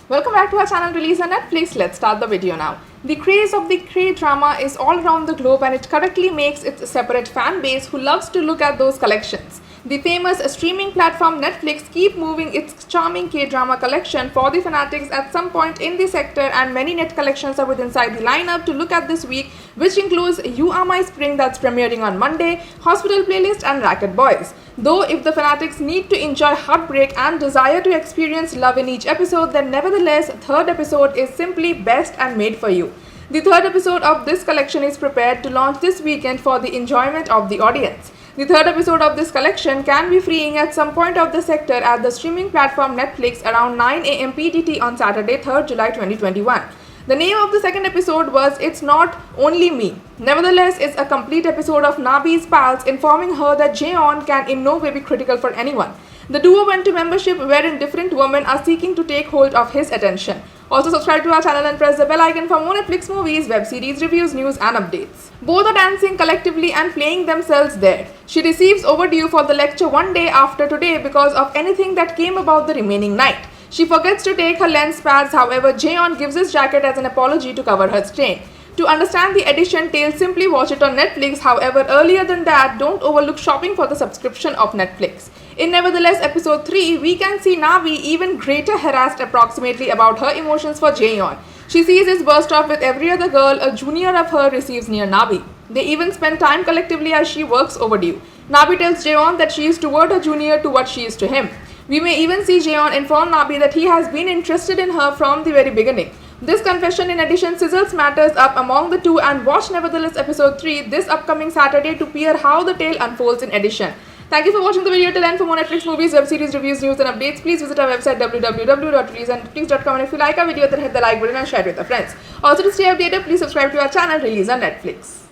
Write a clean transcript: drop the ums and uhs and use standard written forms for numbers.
Welcome back to our channel Release on Netflix. Let's start the video now. The craze of the K-drama is all around the globe and it correctly makes its a separate fan base who loves to look at those collections. The famous streaming platform Netflix keep moving its charming K-drama collection for the fanatics at some point in the sector, and many net collections are within inside the lineup to look at this week, which includes You Are My Spring that's premiering on Monday, Hospital Playlist and Racket Boys. Though if the fanatics need to enjoy heartbreak and desire to experience love in each episode, then nevertheless, third episode is simply best and made for you. The third episode of this collection is prepared to launch this weekend for the enjoyment of the audience. The third episode of this collection can be freeing at some point of the sector at the streaming platform Netflix around 9 am PDT on Saturday, 3rd July 2021. The name of the second episode was It's Not Only Me. Nevertheless, it's a complete episode of Nabi's pals informing her that Jaeon can in no way be critical for anyone. The duo went to membership wherein different women are seeking to take hold of his attention. Also subscribe to our channel and press the bell icon for more Netflix movies, web series, reviews, news and updates. Both are dancing collectively and playing themselves there. She receives overdue for the lecture one day after today because of anything that came about the remaining night. She forgets to take her lens pads, however, Jaeon gives his jacket as an apology to cover her stain. To understand the edition tale, simply watch it on Netflix. However, earlier than that, don't overlook shopping for the subscription of Netflix. In Nevertheless episode 3, we can see Nabi even greater harassed approximately about her emotions for Jaeon. She sees his burst off with every other girl a junior of her receives near Nabi. They even spend time collectively as she works overdue. Nabi tells Jaeon that she is toward her junior to what she is to him. We may even see Jaeon inform Nabi that he has been interested in her from the very beginning. This confession in addition sizzles matters up among the two, and watch Nevertheless episode 3 this upcoming Saturday to peer how the tale unfolds in addition. Thank you for watching the video till end. For more Netflix movies, web series, reviews, news and updates, please visit our website www.releaseonnetflix.com, and if you like our video then hit the like button and share it with your friends. Also to stay updated, please subscribe to our channel Release on Netflix.